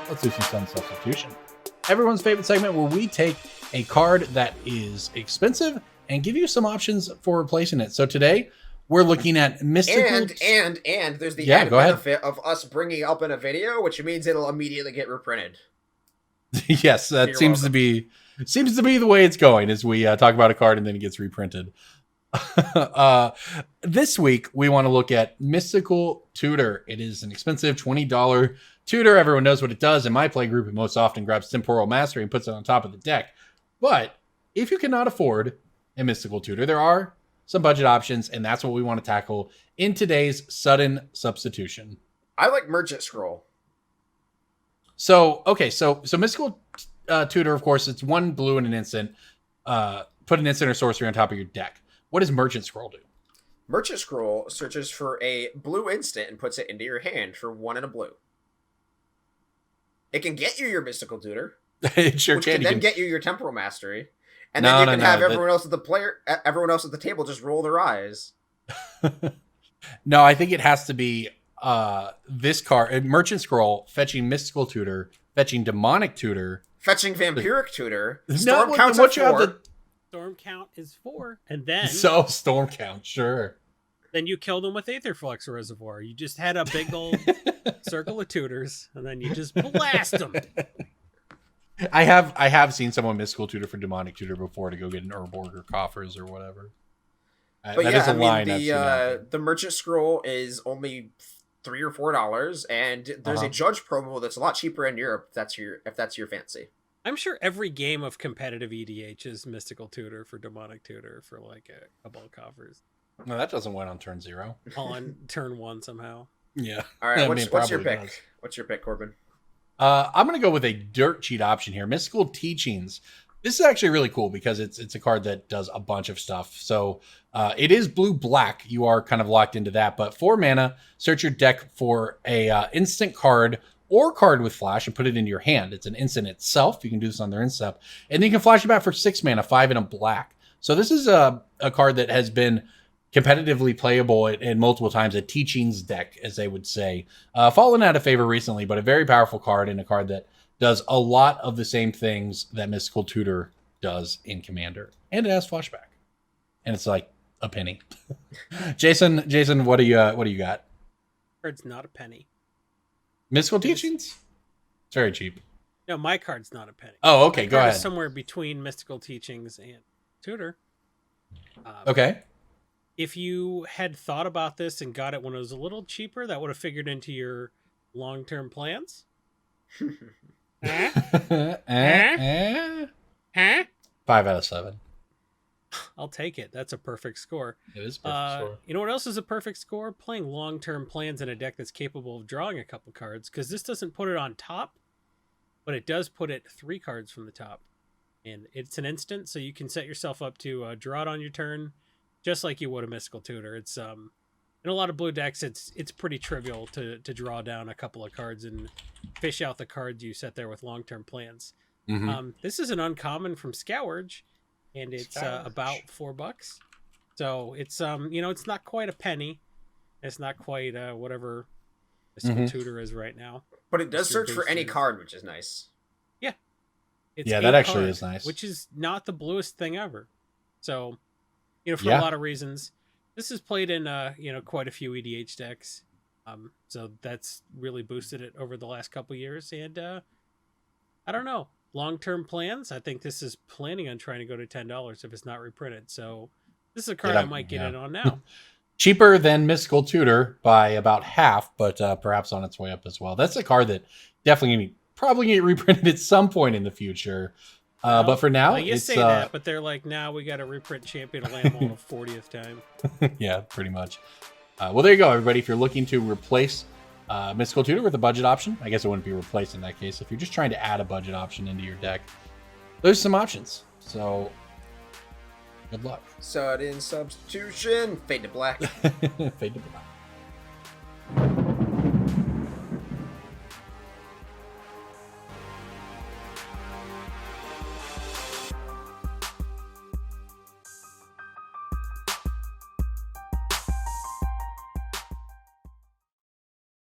Let's do some substitution. Everyone's favorite segment where we take a card that is expensive and give you some options for replacing it. So today we're looking at mystical. And there's the added benefit of us bringing up in a video, which means it'll immediately get reprinted. Yes, that seems to be the way it's going. As we talk about a card and then it gets reprinted. This week we want to look at Mystical Tutor. It is an expensive $20 tutor. Everyone knows what it does. In my play group, it most often grabs Temporal Mastery and puts it on top of the deck. But if you cannot afford a Mystical Tutor, there are some budget options, and that's what we want to tackle in today's sudden substitution. I like Merchant Scroll. So Mystical Tutor, of course, it's 1 blue and an instant. Put an instant or sorcery on top of your deck. What does Merchant Scroll do? Merchant Scroll searches for a blue instant and puts it into your hand for 1 and a blue. It can get you your Mystical Tutor. It sure which can. Then get you your Temporal Mastery. And then you can have everyone else at the table just roll their eyes. No, I think it has to be this card. Merchant Scroll, fetching Mystical Tutor, fetching Demonic Tutor. Fetching Vampiric Tutor. Storm count at 4. Storm count is 4. And then... So, Storm count, sure. Then you kill them with Aetherflux Reservoir. You just had a big old circle of tutors, and then you just blast them. I have seen someone Mystical Tutor for Demonic Tutor before to go get an Urborg or Coffers or whatever. But that is a line. The Merchant Scroll is only $3 or $4, and there's a Judge promo that's a lot cheaper in Europe. If that's your fancy. I'm sure every game of competitive EDH is Mystical Tutor for Demonic Tutor for like a couple of coffers. No, that doesn't win on turn 0. On turn 1 somehow. Yeah. All right. What's your pick? Does. What's your pick, Corbin? I'm going to go with a dirt cheap option here. Mystical Teachings. This is actually really cool because it's a card that does a bunch of stuff. So it is blue-black. You are kind of locked into that. But 4 mana, search your deck for a instant card or card with flash and put it into your hand. It's an instant itself. You can do this on their instep. And then you can flash it back for 6 mana, 5 and a black. So this is a card that has been competitively playable in multiple times, a teachings deck, as they would say. Fallen out of favor recently, but a very powerful card and a card that does a lot of the same things that Mystical Tutor does in Commander. And it has flashback. And it's like a penny. Jason, what do you got? Card's not a penny. Mystical Teachings? It's very cheap. No, my card's not a penny. Oh, okay, go ahead. Somewhere between Mystical Teachings and Tutor. Okay. If you had thought about this and got it when it was a little cheaper, that would have figured into your long-term plans. 5 out of 7. I'll take it. That's a perfect score. It is a perfect score. You know what else is a perfect score? Playing long-term plans in a deck that's capable of drawing a couple cards, because this doesn't put it on top, but it does put it 3 cards from the top. And it's an instant, so you can set yourself up to draw it on your turn, just like you would a Mystical Tutor. It's in a lot of blue decks, it's pretty trivial to draw down a couple of cards and fish out the cards you set there with long-term plans. Mm-hmm. This is an uncommon from Scourge, and it's about $4. So it's it's not quite a penny. It's not quite whatever Mystical Tutor is right now. But it does search for any card, which is nice. Yeah. That actually is nice. Which is not the bluest thing ever. So, for a lot of reasons. This is played in quite a few EDH decks. So that's really boosted it over the last couple years. And I don't know. Long-term plans, I think this is planning on trying to go to $10 if it's not reprinted. So this is a card I might get in on now. Cheaper than Mystical Tutor by about half, but perhaps on its way up as well. That's a card that definitely probably get reprinted at some point in the future. But for now, you say that, but they're like, now we got to reprint Champion of Landmall a 40th time. Yeah, pretty much. Well, there you go, everybody. If you're looking to replace Mystical Tutor with a budget option, I guess it wouldn't be replaced in that case. If you're just trying to add a budget option into your deck, there's some options. So, good luck. Sudden substitution. Fade to black. Fade to black.